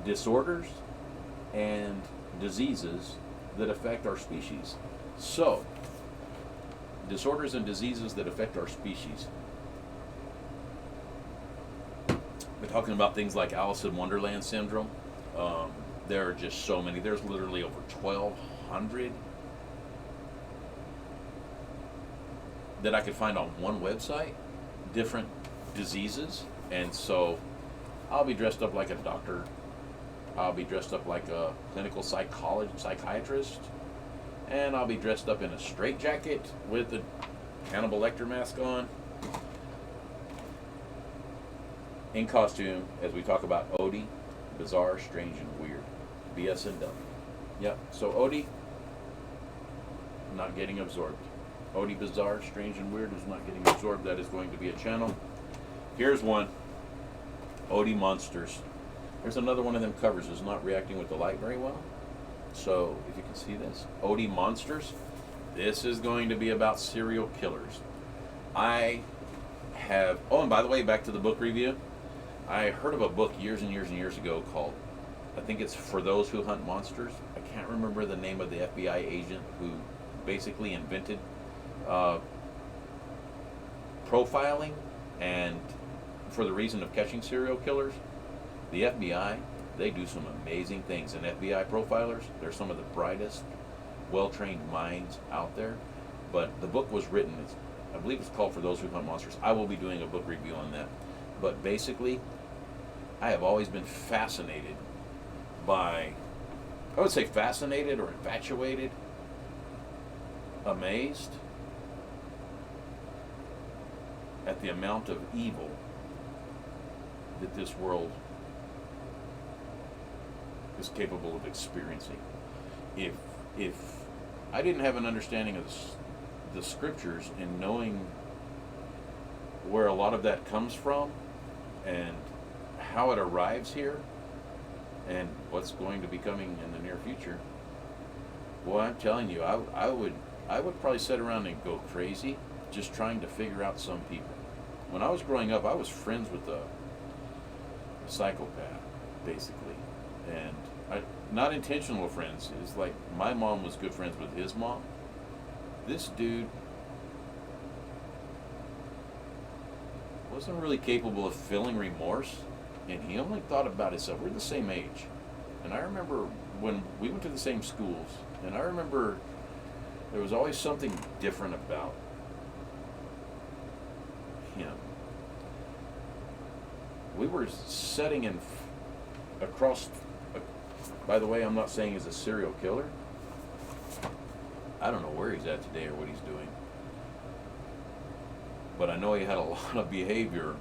disorders and diseases that affect our species. So, disorders and diseases that affect our species. We're talking about things like Alice in Wonderland syndrome. There are just so many. There's literally over 1,200 that I could find on one website, different diseases. And so I'll be dressed up like a doctor. I'll be dressed up like a clinical psychiatrist. And I'll be dressed up in a straitjacket with a Hannibal Lecter mask on. In costume, as we talk about Oaty, bizarre, strange, and weird. BSNW. Yep, so Oaty, not getting absorbed. Oaty, bizarre, strange, and weird is not getting absorbed. That is going to be a channel. Here's one. Oaty Monsters. There's another one of them covers is not reacting with the light very well. So, if you can see this, Oaty Monsters. This is going to be about serial killers. I have, oh, and by the way, back to the book review. I heard of a book years and years and years ago called, I think it's For Those Who Hunt Monsters. I can't remember the name of the FBI agent who basically invented profiling, and for the reason of catching serial killers. The FBI, they do some amazing things. And FBI profilers, they're some of the brightest, well-trained minds out there. But the book was written, I believe it's called For Those Who Hunt Monsters. I will be doing a book review on that. But basically, I have always been fascinated by, I would say fascinated or infatuated, amazed at the amount of evil that this world is capable of experiencing. If I didn't have an understanding of the scriptures and knowing where a lot of that comes from and how it arrives here and what's going to be coming in the near future, well, I'm telling you, I would probably sit around and go crazy just trying to figure out some people. When I was growing up, I was friends with a psychopath, basically, and not intentional friends. It's like my mom was good friends with his mom. This dude wasn't really capable of feeling remorse, and he only thought about himself. We're the same age, and I remember when we went to the same schools, and I remember there was always something different about him. We were sitting in across. By the way, I'm not saying he's a serial killer. I don't know where he's at today or what he's doing, but I know he had a lot of behavioral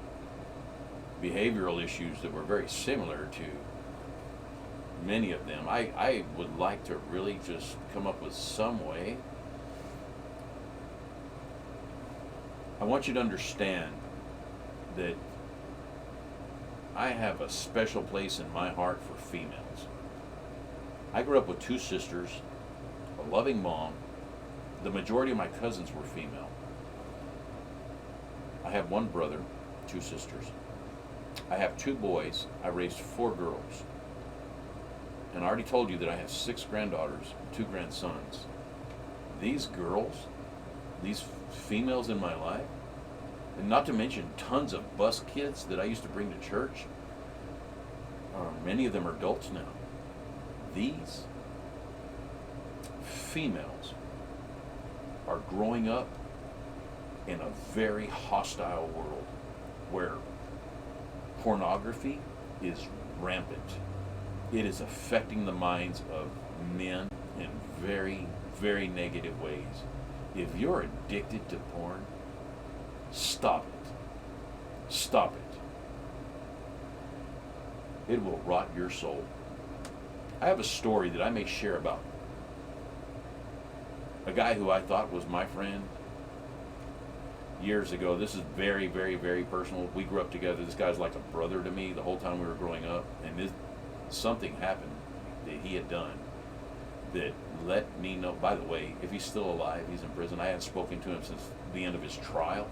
issues that were very similar to many of them. I would like to really just come up with some way. I want you to understand that I have a special place in my heart for females. I grew up with two sisters, a loving mom. The majority of my cousins were female. I have one brother, two sisters. I have two boys. I raised 4 girls. And I already told you that I have 6 granddaughters, 2 grandsons. These girls, these females in my life, and not to mention tons of bus kids that I used to bring to church, many of them are adults now. These females are growing up in a very hostile world where pornography is rampant. It is affecting the minds of men in very, very negative ways. If you're addicted to porn, stop it. Stop it. It will rot your soul. I have a story that I may share about a guy who I thought was my friend years ago. This is very, very, very personal. We grew up together. This guy's like a brother to me the whole time we were growing up. And something happened that he had done that let me know. By the way, if he's still alive, he's in prison. I haven't spoken to him since the end of his trial.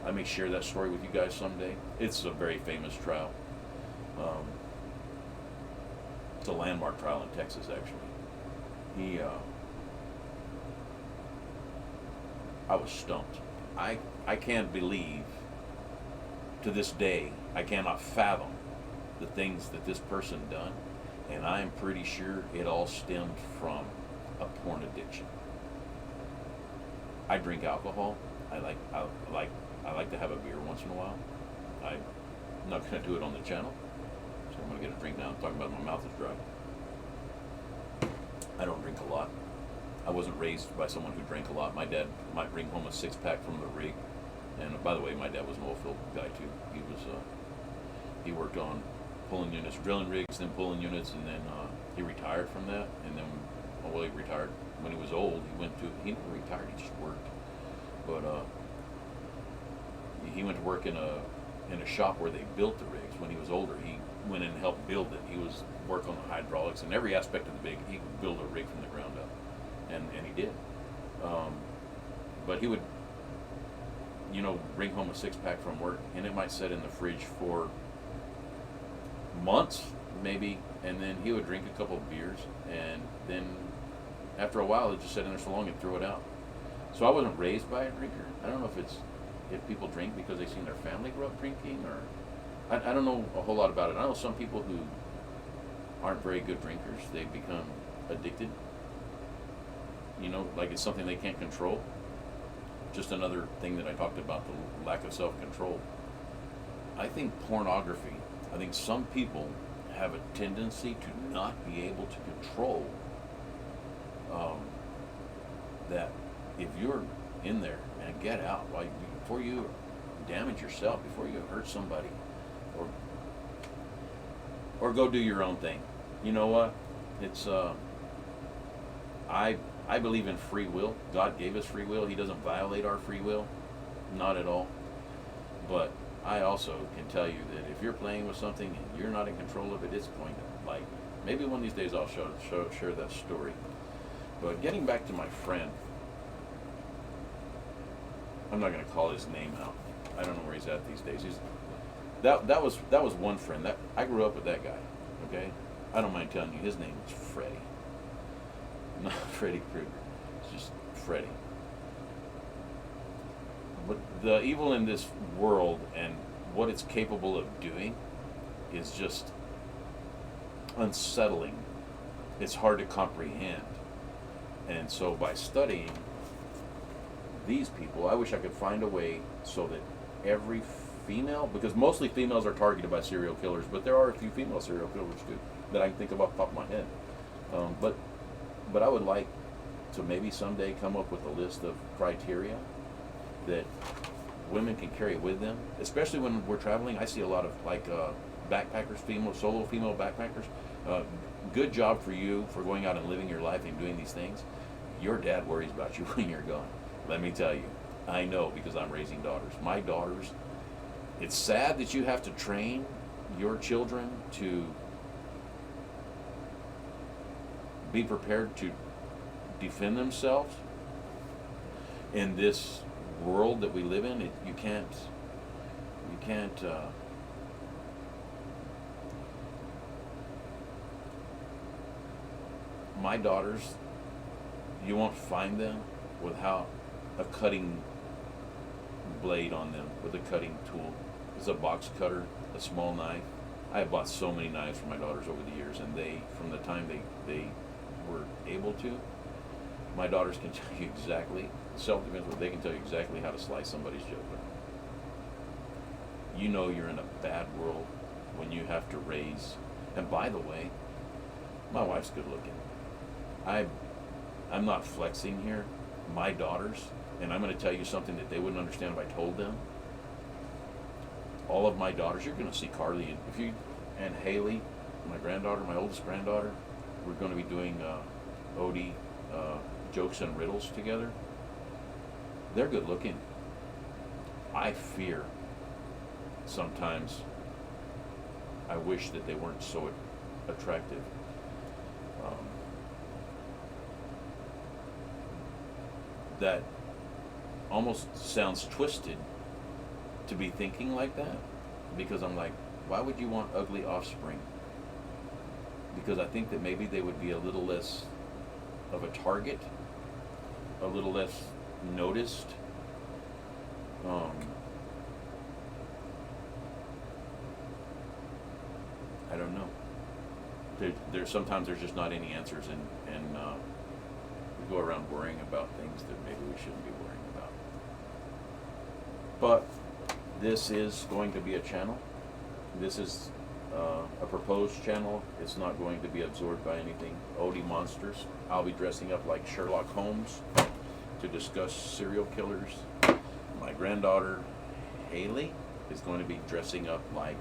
I may share that story with you guys someday. It's a very famous trial. It's a landmark trial in Texas, actually. He, I was stumped. I can't believe, to this day, I cannot fathom the things that this person done, and I'm pretty sure it all stemmed from a porn addiction. I drink alcohol. I like to have a beer once in a while. I'm not going to do it on the channel, so I'm going to get a drink now. I'm talking about my mouth is dry. I don't drink a lot. I wasn't raised by someone who drank a lot. My dad might bring home a 6-pack from the rig, and by the way, my dad was an oil field guy too. He worked on pulling units, drilling rigs, then pulling units, and then he retired from that. And then, well, he retired when he was old. He never retired. He just worked, but he went to work in a shop where they built the rigs. When he was older, he went in and helped build it. He was work on the hydraulics and every aspect of the rig. He could build a rig from the ground up, and he did. But he would, bring home a 6-pack from work, and it might sit in the fridge for months, maybe, and then he would drink a couple of beers, and then after a while, it just sat in there so long and threw it out. So I wasn't raised by a drinker. I don't know if people drink because they've seen their family grow up drinking, or I don't know a whole lot about it. I know some people who aren't very good drinkers, they become addicted. Like it's something they can't control. Just another thing that I talked about, the lack of self-control. I think pornography, I think some people have a tendency to not be able to control that. If you're in there, and get out, like before you damage yourself, before you hurt somebody, or go do your own thing. You know what? It's I believe in free will. God gave us free will. He doesn't violate our free will, not at all. But I also can tell you that if you're playing with something and you're not in control of it, it's going to, like, maybe one of these days I'll share that story. But getting back to my friend, I'm not going to call his name out. I don't know where he's at these days. That was one friend. That I grew up with that guy. Okay, I don't mind telling you his name was Freddie. Not Freddy Krueger. It's just Freddie. But the evil in this world and what it's capable of doing is just unsettling. It's hard to comprehend. And so by studying these people, I wish I could find a way so that every female, because mostly females are targeted by serial killers, but there are a few female serial killers too that I can think of off the top of my head. But I would like to maybe someday come up with a list of criteria that women can carry with them, especially when we're traveling. I see a lot of backpackers, solo female backpackers. Good job for you for going out and living your life and doing these things. Your dad worries about you when you're gone. Let me tell you, I know because I'm raising daughters. My daughters, it's sad that you have to train your children to be prepared to defend themselves in this world that we live in. You can't my daughters, you won't find them without a cutting blade on them, with a cutting tool. It's a box cutter, a small knife. I have bought so many knives for my daughters over the years, and from the time they were able to, my daughters can tell you exactly, self-defense, they can tell you exactly how to slice somebody's jugular. You know you're in a bad world when you have to raise, and by the way, my wife's good looking. I'm not flexing here. My daughters, and I'm going to tell you something that they wouldn't understand if I told them. All of my daughters, you're going to see Carly, and Haley, my granddaughter, my oldest granddaughter, we're going to be doing Oaty jokes and riddles together. They're good looking. I fear sometimes, I wish that they weren't so attractive. That almost sounds twisted to be thinking like that, because I'm like, why would you want ugly offspring? because I think that maybe they would be a little less of a target, a little less noticed. I don't know. There's sometimes there's just not any answers, and we go around worrying about things that maybe we shouldn't be worrying about. But this is going to be a channel. This is a proposed channel. It's not going to be absorbed by anything. Oaty Monsters. I'll be dressing up like Sherlock Holmes to discuss serial killers. My granddaughter Haley is going to be dressing up like